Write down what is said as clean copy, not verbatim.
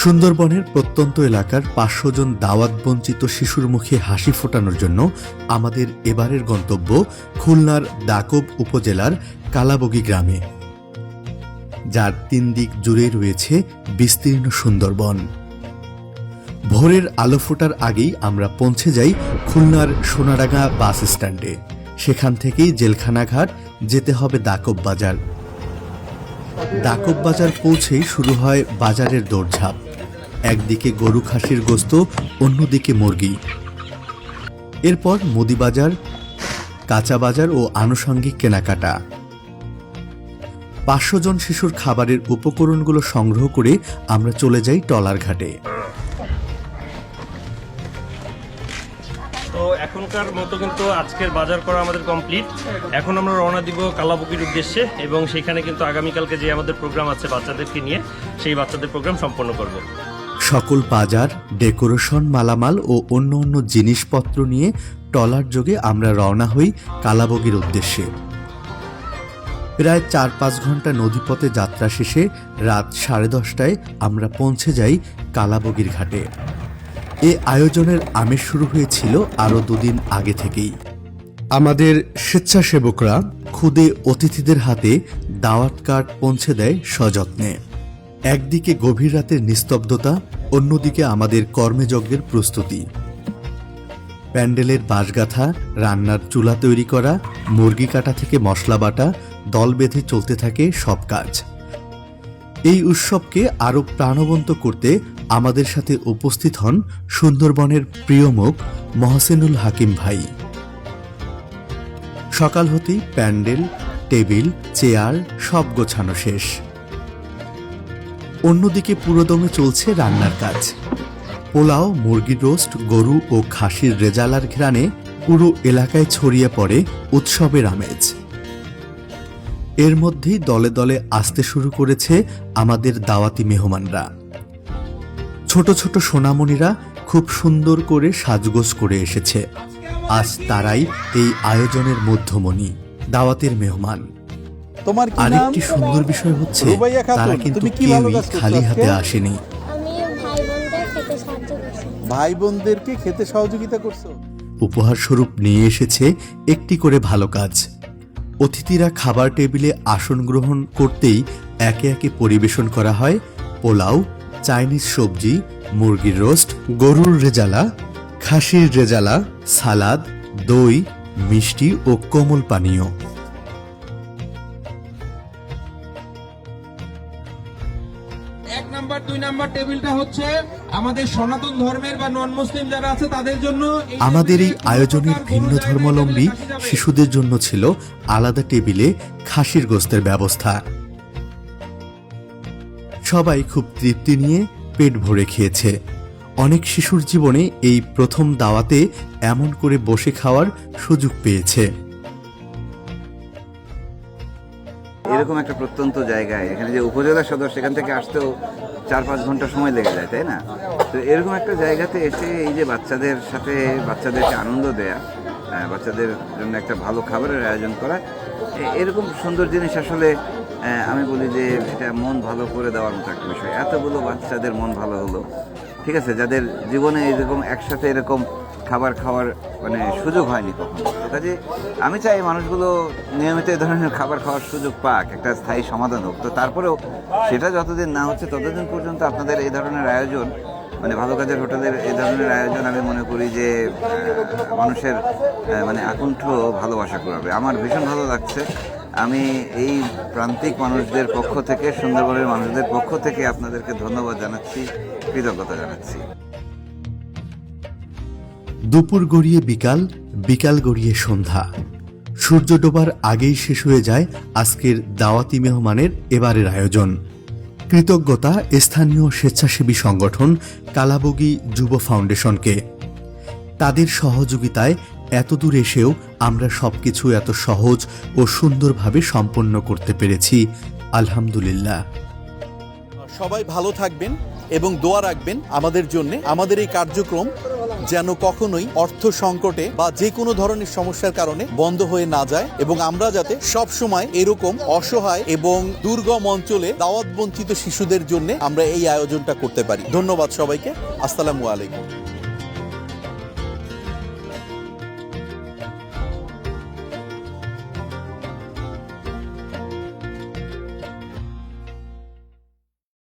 সুন্দরবনের প্রত্যন্ত এলাকার ৫০০ জন দাওয়াত বঞ্চিত শিশুর মুখে হাসি ফোটানোর জন্য আমাদের এবারের গন্তব্য খুলনার দাকব উপজেলার কালাবগী গ্রামে, যার ৩ দিক জুড়ে রয়েছে বিস্তীর্ণ সুন্দরবন। ভোরের আলো ফোটার আগেই আমরা পৌঁছে যাই খুলনার সোনাডাঙ্গা বাস স্ট্যান্ডে। সেখান থেকেই জেলখানাঘাট যেতে হবে দাকব বাজার। দাকব বাজার পৌঁছেই শুরু হয় বাজারের দৌড়ঝাঁপ। একদিকে গরু খাসির গোস্ত, অন্যদিকে মুরগি। এরপর মুদি বাজার, কাঁচা বাজার ও আনুষঙ্গিক কেনাকাটা। ৫০০ জন শিশুর খাবারের উপকরণগুলো সংগ্রহ করে আমরা চলে যাই টলার ঘাটে। তো এখনকার মতো কিন্তু আজকের বাজার করা আমাদের কমপ্লিট। এখন আমরা রওনা দিব কালাবগীর উদ্দেশ্যে এবং সেখানে কিন্তু আগামীকালকে যে আমাদের প্রোগ্রাম আছে বাচ্চাদেরকে নিয়ে, সেই বাচ্চাদের প্রোগ্রাম সম্পন্ন করব। সকল বাজার, ডেকোরেশন, মালামাল ও অন্য অন্য জিনিসপত্র নিয়ে ট্রলার যোগে আমরা রওনা হই কালাবগীর উদ্দেশ্যে। প্রায় ৪-৫ ঘন্টা নদীপথে যাত্রা শেষে রাত 10:30টায় আমরা পৌঁছে যাই কালাবগীর ঘাটে। এ আয়োজনের আমেজ শুরু হয়েছিল আরও 2 দিন আগে থেকেই। আমাদের স্বেচ্ছাসেবকরা খুদে অতিথিদের হাতে দাওয়াত কার্ড পৌঁছে দেয় সযত্নে। একদিকে গভীর রাতের নিস্তব্ধতা, অন্যদিকে আমাদের কর্মযজ্ঞের প্রস্তুতি। প্যান্ডেলের বাঁশগাথা, রান্নার চুলা তৈরি করা, মুরগি কাটা থেকে মশলা বাটা, দল বেঁধে চলতে থাকে সব কাজ। এই উৎসবকে আরও প্রাণবন্ত করতে আমাদের সাথে উপস্থিত হন সুন্দরবনের প্রিয় মুখ মহসেনুল হাকিম ভাই। সকাল হতেই প্যান্ডেল, টেবিল, চেয়ার সব গোছানো শেষ। অন্যদিকে পুরোদমে চলছে রান্নার কাজ। পোলাও, মুরগির রোস্ট, গরু ও খাসির রেজালার ঘ্রাণে পুরো এলাকায় ছড়িয়ে পড়ে উৎসবের আমেজ। এর মধ্যেই দলে দলে আসতে শুরু করেছে আমাদের দাওয়াতি মেহমানরা। ছোট ছোট সোনামণিরা খুব সুন্দর করে সাজগোজ করে এসেছে। আজ তারাই এই আয়োজনের মধ্যমণি, দাওয়াতের মেহমান। আরেকটি সুন্দর বিষয় হচ্ছে তারা কিন্তু কেউই খালি হাতে আসেনি। ভাই বোনদেরকে খেতে সহযোগিতা করছো। উপহার স্বরূপ নিয়ে এসেছে একটি করে ভালো কাজ। অতিথিরা খাবার টেবিলে আসন গ্রহণ করতেই একে একে পরিবেশন করা হয় পোলাও, চাইনিজ সবজি, মুরগির রোস্ট, গরুর রেজালা, খাসির রেজালা, সালাদ, দই, মিষ্টি ও কোমল পানীয়। 1 নাম্বার 2 নাম্বার টেবিলটা হচ্ছে আমাদের সনাতন ধর্মের বা নন মুসলিম যারা আছে তাদের জন্য। আমাদের এই আয়োজনের ভিন্ন ধর্মাবলম্বী শিশুদের জন্য ছিল আলাদা টেবিলে খাসির গোস্তের ব্যবস্থা। সবাই খুব তৃপ্তি নিয়ে পেট ভরে খেয়েছে। অনেক শিশুর জীবনে এই প্রথম দাওয়াতে এমন করে বসে খাওয়ার সুযোগ পেয়েছে। এরকম একটা প্রত্যন্ত জায়গায়, এখানে যে উপজেলা সদর, সেখান থেকে আসতেও 4-5 ঘন্টা সময় লেগে যায়, তাই না? তো এরকম একটা জায়গাতে এসে এই যে বাচ্চাদের সাথে বাচ্চাদেরকে আনন্দ দেয়া, বাচ্চাদের জন্য একটা ভালো খাবারের আয়োজন করা, এরকম সুন্দর জিনিস আসলে আমি বলি যে এটা মন ভালো করে দেওয়ার মতো একটা বিষয়। এতগুলো বাচ্চাদের মন ভালো হলো, ঠিক আছে, যাদের জীবনে এরকম একসাথে এরকম খাবার খাওয়ার মানে সুযোগ হয়নি কখনো। কাজে আমি চাই মানুষগুলো নিয়মিত এই ধরনের খাবার খাওয়ার সুযোগ পাক, একটা স্থায়ী সমাধান হোক। তো তারপরেও সেটা যতদিন না হচ্ছে ততদিন পর্যন্ত আপনাদের এই ধরনের আয়োজন, মানে ভালো কাজের হোটেলের এই ধরনের আয়োজন, আমি মনে করি যে মানুষের মানে আকুণ্ঠ ভালোবাসা করবে। আমার ভীষণ ভালো লাগছে। আমি এই প্রান্তিক মানুষদের পক্ষ থেকে, সুন্দরবনের মানুষদের পক্ষ থেকে আপনাদেরকে ধন্যবাদ জানাচ্ছি, কৃতজ্ঞতা জানাচ্ছি। দুপুর গড়িয়ে বিকাল, বিকাল গড়িয়ে সন্ধ্যা। সূর্য ডোবার আগেই শেষ হয়ে যায় আজকের দাওয়াতি মেহমানের এবারের আয়োজন। কৃতজ্ঞতা স্থানীয় স্বেচ্ছাসেবী সংগঠন কালাবগী যুব ফাউন্ডেশনকে। তাদের সহযোগিতায় এতদূর এসেও আমরা সবকিছু এত সহজ ও সুন্দরভাবে সম্পন্ন করতে পেরেছি, আলহামদুলিল্লাহ। সবাই ভালো থাকবেন এবং দোয়া রাখবেন আমাদের জন্য। আমাদের এই কার্যক্রম যেন কখনোই অর্থ সংকটে বা যে কোনো ধরনের সমস্যার কারণে বন্ধ হয়ে না যায়, এবং আমরা যাতে সব সময় এরকম অসহায় এবং দুর্গম অঞ্চলে দাওয়াত বঞ্চিত শিশুদের জন্য আমরা এই আয়োজনটা করতে পারি। ধন্যবাদ সবাইকে। আসসালামু আলাইকুম।